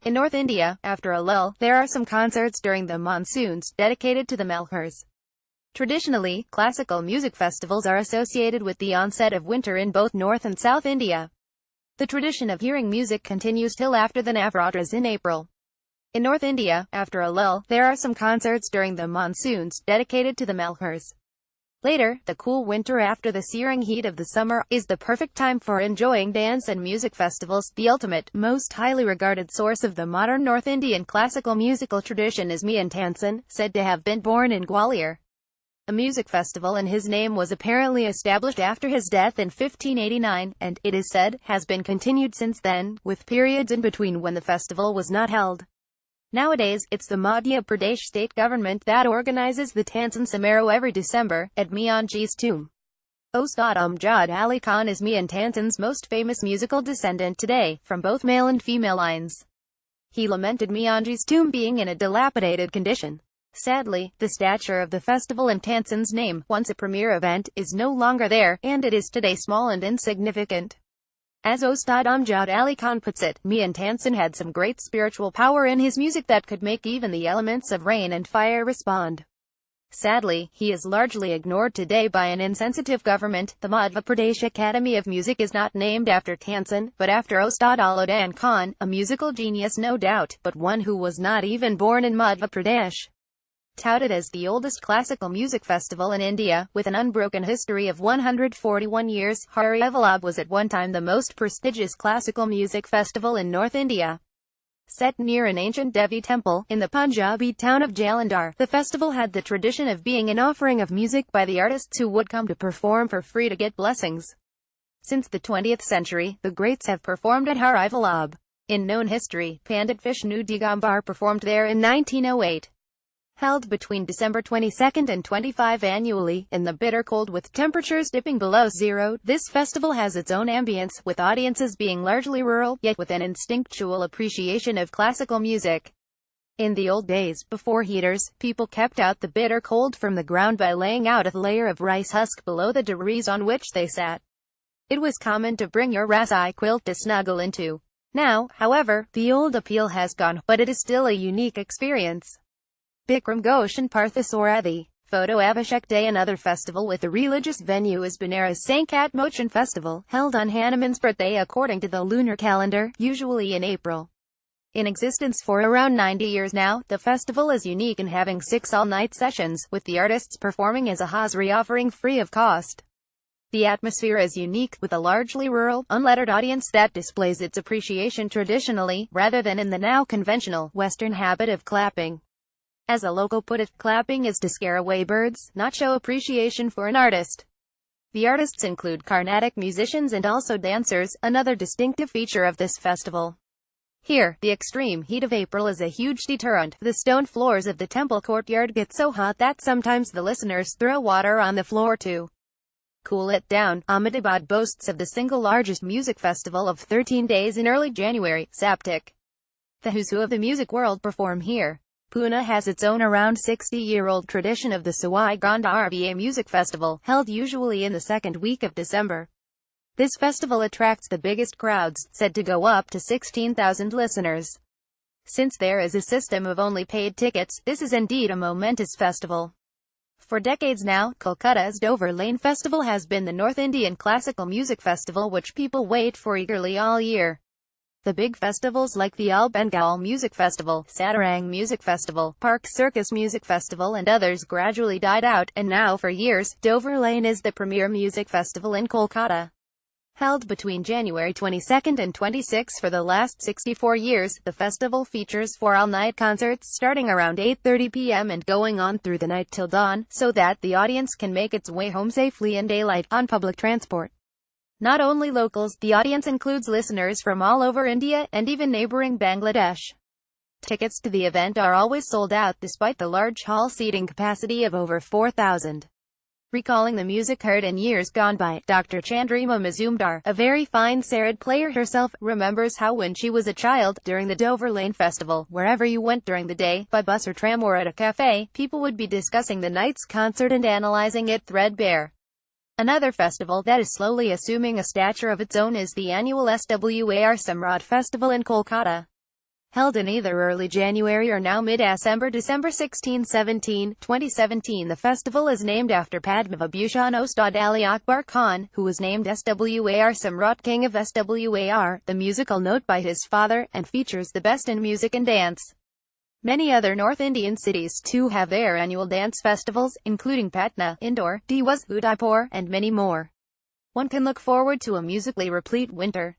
In North India, after a lull, there are some concerts during the monsoons, dedicated to the Malhars. Traditionally, classical music festivals are associated with the onset of winter in both North and South India. The tradition of hearing music continues till after the Navratras in April. In North India, after a lull, there are some concerts during the monsoons, dedicated to the Malhars. Later, the cool winter after the searing heat of the summer, is the perfect time for enjoying dance and music festivals. The ultimate, most highly regarded source of the modern North Indian classical musical tradition is Mian Tansen, said to have been born in Gwalior. A music festival in his name was apparently established after his death in 1589, and, it is said, has been continued since then, with periods in between when the festival was not held. Nowadays, it's the Madhya Pradesh state government that organizes the Tansen Samaro every December, at Mianji's tomb. Ustad Amjad Ali Khan is Mian Tansen's most famous musical descendant today, from both male and female lines. He lamented Mianji's tomb being in a dilapidated condition. Sadly, the stature of the festival in Tansen's name, once a premier event, is no longer there, and it is today small and insignificant. As Ustad Amjad Ali Khan puts it, Mian Tansen had some great spiritual power in his music that could make even the elements of rain and fire respond. Sadly, he is largely ignored today by an insensitive government. The Madhya Pradesh Academy of Music is not named after Tansen, but after Ustad Alauddin Khan, a musical genius no doubt, but one who was not even born in Madhya Pradesh. Touted as the oldest classical music festival in India, with an unbroken history of 141 years, Hari Avalabh was at one time the most prestigious classical music festival in North India. Set near an ancient Devi temple, in the Punjabi town of Jalandhar, the festival had the tradition of being an offering of music by the artists who would come to perform for free to get blessings. Since the 20th century, the greats have performed at Hari Avalabh. In known history, Pandit Vishnu Digambar performed there in 1908. Held between December 22 and 25 annually, in the bitter cold with temperatures dipping below zero, this festival has its own ambience, with audiences being largely rural, yet with an instinctual appreciation of classical music. In the old days, before heaters, people kept out the bitter cold from the ground by laying out a layer of rice husk below the dais on which they sat. It was common to bring your rasai quilt to snuggle into. Now, however, the old appeal has gone, but it is still a unique experience. Bikram Ghosh and Parthasarathi. Photo Abhishek Day. Another festival with a religious venue is Banaras Sankat Mochan Festival, held on Hanuman's birthday according to the lunar calendar, usually in April. In existence for around 90 years now, the festival is unique in having 6 all-night sessions, with the artists performing as a Hazri offering free of cost. The atmosphere is unique, with a largely rural, unlettered audience that displays its appreciation traditionally, rather than in the now conventional, Western habit of clapping. As a local put it, clapping is to scare away birds, not show appreciation for an artist. The artists include Carnatic musicians and also dancers, another distinctive feature of this festival. Here, the extreme heat of April is a huge deterrent. The stone floors of the temple courtyard get so hot that sometimes the listeners throw water on the floor to cool it down. Ahmedabad boasts of the single largest music festival of 13 days in early January, Saptak. The who's who of the music world perform here. Pune has its own around 60-year-old tradition of the Sawai Gandha RVA Music Festival, held usually in the second week of December. This festival attracts the biggest crowds, said to go up to 16,000 listeners. Since there is a system of only paid tickets, this is indeed a momentous festival. For decades now, Kolkata's Dover Lane Festival has been the North Indian classical music festival which people wait for eagerly all year. The big festivals like the All Bengal Music Festival, Satarang Music Festival, Park Circus Music Festival and others gradually died out, and now for years, Dover Lane is the premier music festival in Kolkata. Held between January 22 and 26 for the last 64 years, the festival features 4 all-night concerts starting around 8:30 p.m. and going on through the night till dawn, so that the audience can make its way home safely in daylight, on public transport. Not only locals, the audience includes listeners from all over India, and even neighboring Bangladesh. Tickets to the event are always sold out, despite the large hall seating capacity of over 4,000. Recalling the music heard in years gone by, Dr. Chandrima Mazumdar, a very fine sarod player herself, remembers how when she was a child, during the Dover Lane Festival, wherever you went during the day, by bus or tram or at a cafe, people would be discussing the night's concert and analyzing it threadbare. Another festival that is slowly assuming a stature of its own is the annual SWAR Samrad Festival in Kolkata. held in either early January or now mid-December, December 16-17, 2017. The festival is named after Padmavibhushan Ustad Ali Akbar Khan, who was named Swar Samrat King of Swar, the musical note by his father, and features the best in music and dance. Many other North Indian cities too have their annual dance festivals, including Patna, Indore, Dewas, Udaipur, and many more. One can look forward to a musically replete winter.